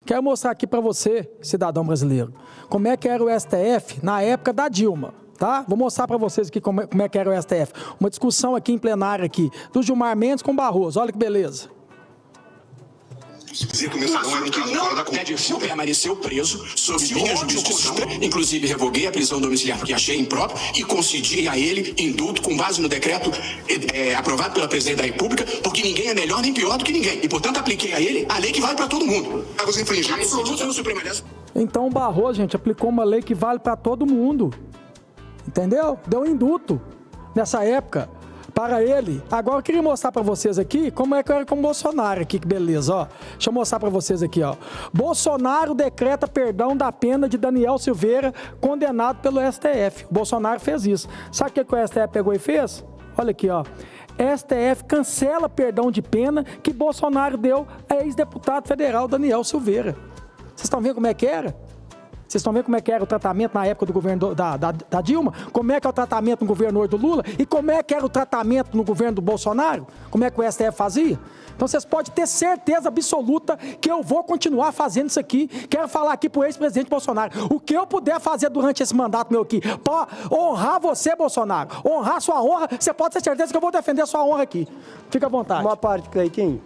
Quero mostrar aqui para você, cidadão brasileiro, como é que era o STF na época da Dilma, tá? Vou mostrar para vocês aqui como é que era o STF. Uma discussão aqui em plenário aqui, do Gilmar Mendes com Barroso, olha que beleza. Dirceu permaneceu preso sob minha jurisdição, inclusive revoguei a prisão domiciliar porque achei impróprio e concedi a ele indulto com base no decreto aprovado pela Presidente da República, porque ninguém é melhor nem pior do que ninguém. E, portanto, apliquei a ele a lei que vale para todo mundo. Você infringiu absoluto no Supremo. Então o Barroso, gente, aplicou uma lei que vale para todo mundo. Entendeu? Deu indulto nessa época para ele. Agora eu queria mostrar para vocês aqui como é que era com o Bolsonaro aqui, que beleza, ó. Deixa eu mostrar para vocês aqui, ó. Bolsonaro decreta perdão da pena de Daniel Silveira, condenado pelo STF. O Bolsonaro fez isso. Sabe o que o STF pegou e fez? Olha aqui, ó. STF cancela perdão de pena que Bolsonaro deu a ex-deputado federal Daniel Silveira. Vocês estão vendo como é que era? Vocês estão vendo como é que era o tratamento na época do governo da Dilma? Como é que é o tratamento no governo hoje do Lula? E como é que era o tratamento no governo do Bolsonaro? Como é que o STF fazia? Então vocês podem ter certeza absoluta que eu vou continuar fazendo isso aqui. Quero falar aqui para o ex-presidente Bolsonaro. O que eu puder fazer durante esse mandato meu aqui, para honrar você, Bolsonaro, honrar sua honra, você pode ter certeza que eu vou defender a sua honra aqui. Fica à vontade. Uma parte, Cleitinho.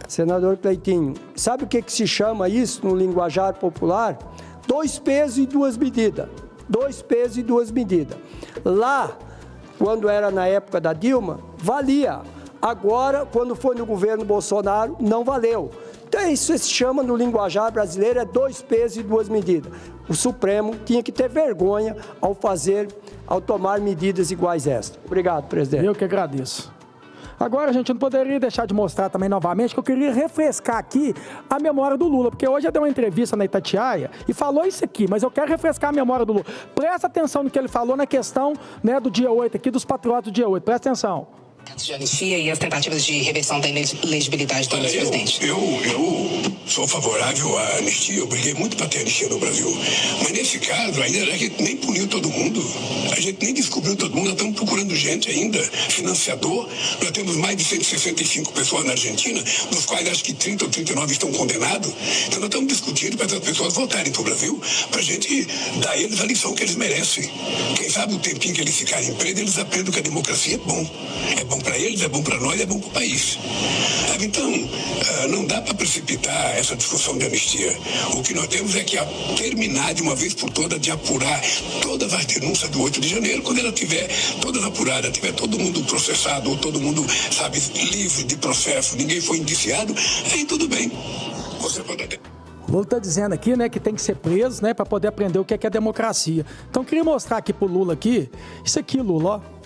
Senador Cleitinho, sabe o que se chama isso no linguajar popular? 2 pesos e 2 medidas. 2 pesos e 2 medidas. Lá, quando era na época da Dilma, valia. Agora, quando foi no governo Bolsonaro, não valeu. Então, isso se chama no linguajar brasileiro, é 2 pesos e 2 medidas. O Supremo tinha que ter vergonha ao tomar medidas iguais a esta. Obrigado, presidente. Eu que agradeço. Agora, gente, eu não poderia deixar de mostrar também novamente que eu queria refrescar aqui a memória do Lula, porque hoje eu dei uma entrevista na Itatiaia e falou isso aqui, mas eu quero refrescar a memória do Lula. Presta atenção no que ele falou na questão, né, do dia 8 aqui, dos patriotas do dia 8. Presta atenção. De anistia e as tentativas de reversão da inelegibilidade do ex-presidente. Eu sou favorável à anistia, eu briguei muito para ter anistia no Brasil. Mas nesse caso, ainda a gente nem puniu todo mundo, a gente nem descobriu todo mundo, nós estamos procurando gente ainda, financiador. Nós temos mais de 165 pessoas na Argentina, dos quais acho que 30 ou 39 estão condenados. Então nós estamos discutindo para essas pessoas voltarem para o Brasil, para a gente dar a eles a lição que eles merecem. Quem sabe o tempinho que eles ficarem presos, eles aprendem que a democracia é bom. É bom para eles, é bom para nós, é bom para o país. Então, não dá para precipitar essa discussão de anistia. O que nós temos é que terminar de uma vez por todas de apurar todas as denúncias do 8 de janeiro, quando ela tiver todas apuradas, tiver todo mundo processado, ou todo mundo, sabe, livre de processo, ninguém foi indiciado, aí tudo bem. Você pode até... O Lula está dizendo aqui, né, que tem que ser preso, né, para poder aprender o que é democracia. Então, eu queria mostrar aqui pro Lula aqui, isso aqui, Lula, ó.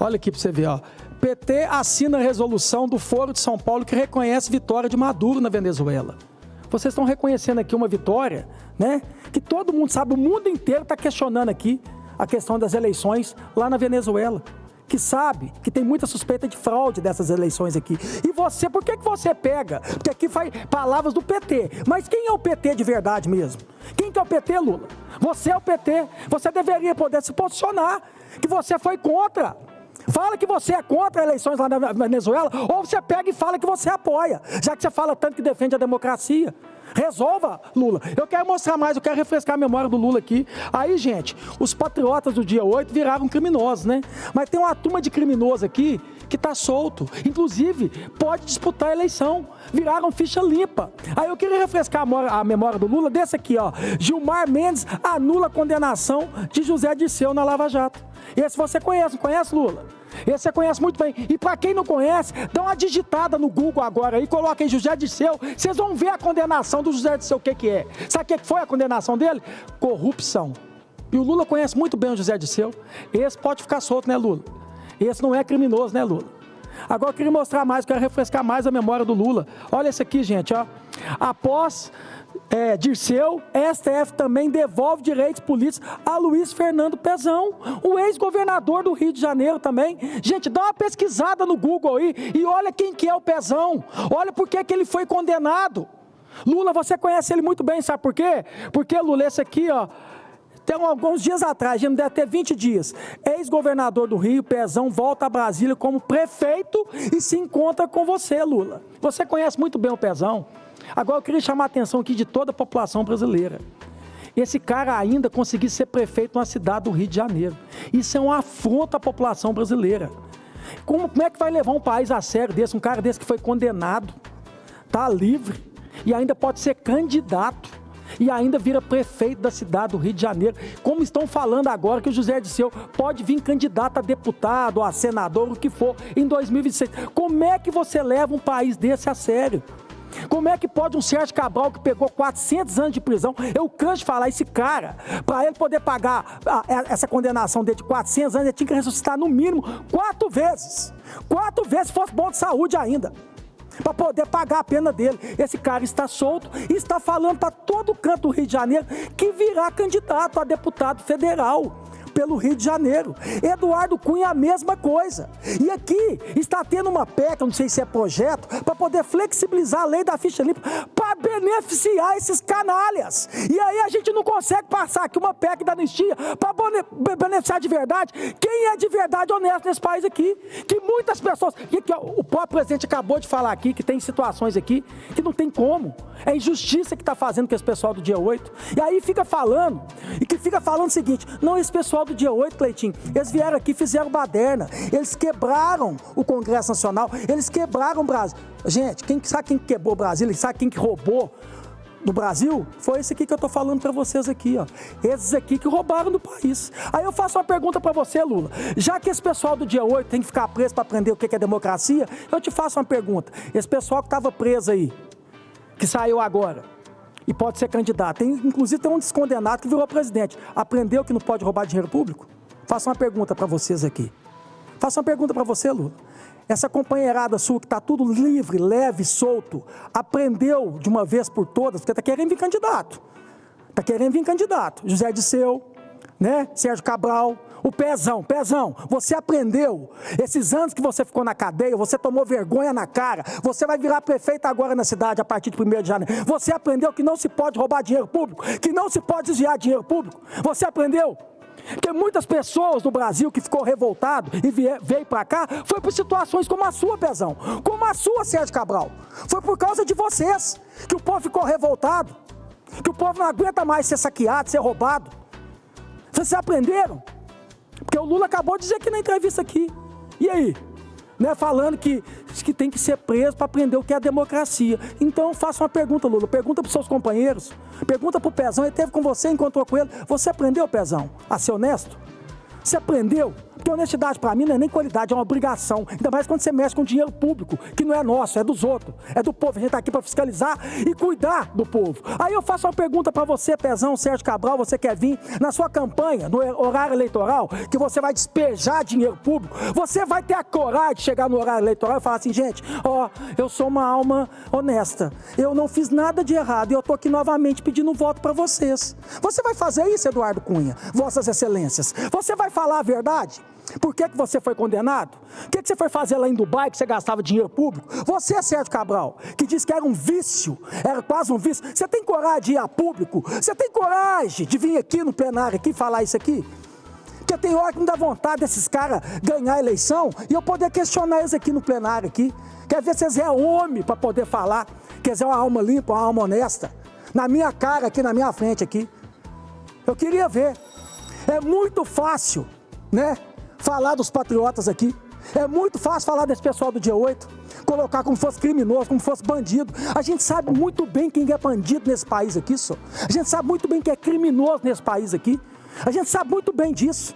Olha aqui para você ver, ó. PT assina a resolução do Foro de São Paulo que reconhece vitória de Maduro na Venezuela. Vocês estão reconhecendo aqui uma vitória, né? Que todo mundo sabe, o mundo inteiro está questionando aqui a questão das eleições lá na Venezuela. Que sabe que tem muita suspeita de fraude dessas eleições aqui. E você, por que você pega? Porque aqui faz palavras do PT. Mas quem é o PT de verdade mesmo? Quem que é o PT, Lula? Você é o PT. Você deveria poder se posicionar que você foi contra. Fala que você é contra eleições lá na Venezuela, ou você pega e fala que você apoia, já que você fala tanto que defende a democracia. Resolva, Lula. Eu quero mostrar mais, eu quero refrescar a memória do Lula aqui. Aí, gente, os patriotas do dia 8 viraram criminosos, né? Mas tem uma turma de criminosos aqui que tá solto. Inclusive, pode disputar a eleição. Viraram ficha limpa. Aí eu queria refrescar a memória do Lula desse aqui, ó. Gilmar Mendes anula a condenação de José Dirceu na Lava Jato. Esse você conhece, não conhece, Lula? Esse você conhece muito bem. E para quem não conhece, dá uma digitada no Google agora aí, coloca aí José Dirceu, vocês vão ver a condenação do José Dirceu, o que é. Sabe o que foi a condenação dele? Corrupção. E o Lula conhece muito bem o José Dirceu. Esse pode ficar solto, né, Lula? Esse não é criminoso, né, Lula? Agora eu queria mostrar mais, quero refrescar mais a memória do Lula. Olha esse aqui, gente, ó. Após Dirceu, STF também devolve direitos políticos a Luiz Fernando Pezão, o ex-governador do Rio de Janeiro também. Gente, dá uma pesquisada no Google aí e olha quem que é o Pezão. Olha por que ele foi condenado. Lula, você conhece ele muito bem, sabe por quê? Porque, Lula, esse aqui, ó, tem alguns dias atrás, já não deve ter 20 dias, ex-governador do Rio, Pezão, volta a Brasília como prefeito e se encontra com você, Lula. Você conhece muito bem o Pezão. Agora eu queria chamar a atenção aqui de toda a população brasileira. Esse cara ainda conseguiu ser prefeito na cidade do Rio de Janeiro. Isso é um afronto à população brasileira. Como é que vai levar um país a sério desse? Um cara desse que foi condenado, está livre e ainda pode ser candidato e ainda vira prefeito da cidade do Rio de Janeiro. Como estão falando agora que o José Dirceu pode vir candidato a deputado, a senador, o que for, em 2026. Como é que você leva um país desse a sério? Como é que pode um Sérgio Cabral que pegou 400 anos de prisão, eu canso de falar, esse cara, para ele poder pagar essa condenação dele de 400 anos, ele tinha que ressuscitar no mínimo 4 vezes. 4 vezes se fosse bom de saúde ainda, para poder pagar a pena dele. Esse cara está solto e está falando para todo canto do Rio de Janeiro que virá candidato a deputado federal pelo Rio de Janeiro. Eduardo Cunha, a mesma coisa. E aqui está tendo uma PEC, eu não sei se é projeto, para poder flexibilizar a lei da ficha limpa, para beneficiar esses canalhas. E aí a gente não consegue passar aqui uma PEC da anistia para beneficiar de verdade quem é de verdade honesto nesse país aqui. Que muitas pessoas, e que o próprio presidente acabou de falar aqui, que tem situações aqui que não tem como. É injustiça que está fazendo com esse pessoal do dia 8. E aí fica falando, o seguinte, não, esse pessoal do dia 8, Cleitinho, eles vieram aqui, fizeram baderna, eles quebraram o Congresso Nacional, eles quebraram o Brasil. Gente, sabe quem quebrou o Brasil? Sabe quem que roubou do Brasil? Foi esse aqui que eu estou falando para vocês aqui, ó. Esses aqui que roubaram do país. Aí eu faço uma pergunta para você, Lula. Já que esse pessoal do dia 8 tem que ficar preso para aprender o que é democracia, eu te faço uma pergunta. Esse pessoal que estava preso aí, que saiu agora, e pode ser candidato. Inclusive tem um descondenado que virou presidente. Aprendeu que não pode roubar dinheiro público? Faço uma pergunta para vocês aqui. Faço uma pergunta para você, Lula. Essa companheirada sua que está tudo livre, leve, solto, aprendeu de uma vez por todas, porque está querendo vir candidato. Está querendo vir candidato. José Dirceu, né? Sérgio Cabral, o Pezão, você aprendeu, esses anos que você ficou na cadeia, você tomou vergonha na cara, você vai virar prefeito agora na cidade a partir de 1º de janeiro, você aprendeu que não se pode roubar dinheiro público, que não se pode desviar dinheiro público, você aprendeu? Porque muitas pessoas do Brasil que ficou revoltado e veio para cá, foi por situações como a sua, Pezão, como a sua, Sérgio Cabral, foi por causa de vocês, que o povo ficou revoltado, que o povo não aguenta mais ser saqueado, ser roubado. Vocês aprenderam? Porque o Lula acabou de dizer aqui na entrevista aqui. E aí? Né, falando que tem que ser preso para aprender o que é a democracia. Então, faça uma pergunta, Lula. Pergunta para os seus companheiros. Pergunta para o Pezão. Ele esteve com você, encontrou com ele. Você aprendeu, Pezão, a ser honesto? Você aprendeu? Porque honestidade para mim não é nem qualidade, é uma obrigação. Ainda mais quando você mexe com dinheiro público, que não é nosso, é dos outros, é do povo. A gente está aqui para fiscalizar e cuidar do povo. Aí eu faço uma pergunta para você, Pezão, Sérgio Cabral, você quer vir na sua campanha, no horário eleitoral, que você vai despejar dinheiro público, você vai ter a coragem de chegar no horário eleitoral e falar assim, gente, ó, eu sou uma alma honesta, eu não fiz nada de errado e eu estou aqui novamente pedindo um voto para vocês. Você vai fazer isso, Eduardo Cunha, Vossas Excelências? Você vai falar a verdade? Por que você foi condenado? O que você foi fazer lá em Dubai, que você gastava dinheiro público? Você, Sérgio Cabral, que disse que era um vício, era quase um vício. Você tem coragem de ir a público? Você tem coragem de vir aqui no plenário aqui falar isso aqui? Porque tem hora que não dá vontade desses caras ganhar a eleição e eu poder questionar eles aqui no plenário aqui. Quer ver se eles é homem para poder falar, quer dizer, uma alma limpa, uma alma honesta, na minha cara aqui, na minha frente aqui. Eu queria ver. É muito fácil, né? Falar dos patriotas aqui. É muito fácil falar desse pessoal do dia 8, colocar como fosse criminoso, como fosse bandido. A gente sabe muito bem quem é bandido nesse país aqui, só. A gente sabe muito bem quem é criminoso nesse país aqui. A gente sabe muito bem disso.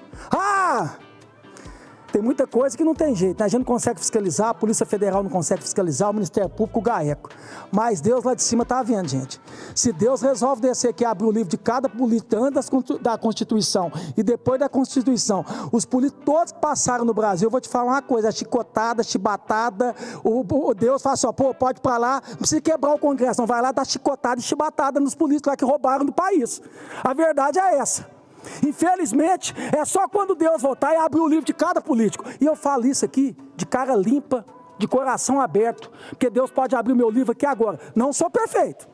Tem muita coisa que não tem jeito, né? A gente não consegue fiscalizar, a Polícia Federal não consegue fiscalizar, o Ministério Público, o GAECO. Mas Deus lá de cima está vendo, gente. Se Deus resolve descer aqui, abrir o livro de cada político antes da Constituição e depois da Constituição, os políticos todos que passaram no Brasil, eu vou te falar uma coisa, chicotada, chibatada, o Deus fala assim, ó, pô, pode ir para lá, não precisa quebrar o Congresso, não vai lá dar chicotada e chibatada nos políticos lá que roubaram do país. A verdade é essa. Infelizmente, é só quando Deus voltar e abrir o livro de cada político. E eu falo isso aqui de cara limpa, de coração aberto, porque Deus pode abrir o meu livro aqui agora. Não sou perfeito,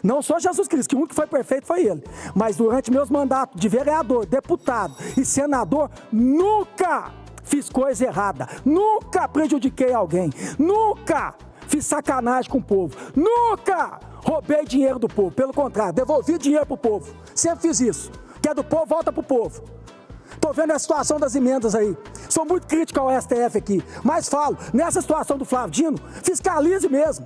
não sou Jesus Cristo, que o único que foi perfeito foi ele. Mas durante meus mandatos de vereador, deputado e senador, nunca fiz coisa errada, nunca prejudiquei alguém, nunca fiz sacanagem com o povo, nunca roubei dinheiro do povo. Pelo contrário, devolvi dinheiro para o povo. Sempre fiz isso. Que é do povo, volta para o povo. Estou vendo a situação das emendas aí. Sou muito crítico ao STF aqui. Mas falo, nessa situação do Flávio Dino, fiscalize mesmo.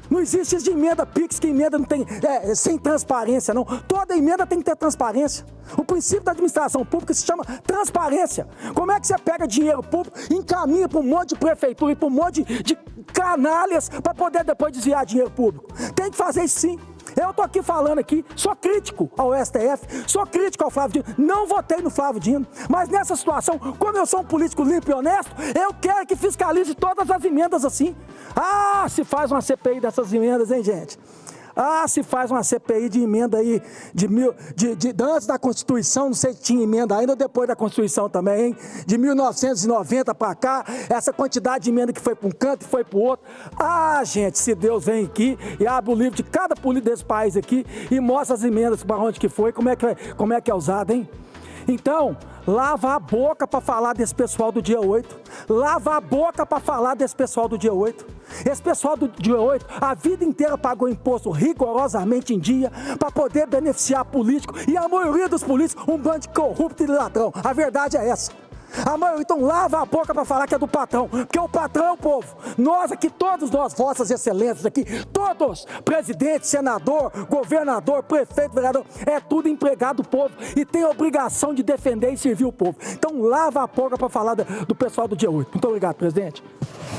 Não existe isso de emenda PIX, que emenda não tem, sem transparência, não. Toda emenda tem que ter transparência. O princípio da administração pública se chama transparência. Como é que você pega dinheiro público e encaminha para um monte de prefeitura e para um monte de canalhas para poder depois desviar dinheiro público? Tem que fazer isso sim. Eu estou aqui falando aqui, sou crítico ao STF, sou crítico ao Flávio Dino, não votei no Flávio Dino, mas nessa situação, como eu sou um político limpo e honesto, eu quero que fiscalize todas as emendas assim. Ah, se faz uma CPI dessas emendas, hein, gente? Ah, se faz uma CPI de emenda aí, antes da Constituição, não sei se tinha emenda ainda ou depois da Constituição também, hein? De 1990 para cá, essa quantidade de emenda que foi para um canto e foi para o outro. Ah, gente, se Deus vem aqui e abre o livro de cada político desse país aqui e mostra as emendas para onde que foi, como é que é usado, hein? Então, lava a boca para falar desse pessoal do dia 8. Lava a boca para falar desse pessoal do dia 8. Esse pessoal do dia 8, a vida inteira pagou imposto rigorosamente em dia para poder beneficiar político. E a maioria dos políticos, um bando de corrupto e ladrão. A verdade é essa. A maioria, então, lava a boca para falar que é do patrão, porque o patrão é o povo. Nós aqui, todos nós, vossas excelências aqui, todos, presidente, senador, governador, prefeito, vereador, é tudo empregado do povo e tem a obrigação de defender e servir o povo. Então, lava a boca para falar do pessoal do dia 8. Muito obrigado, presidente.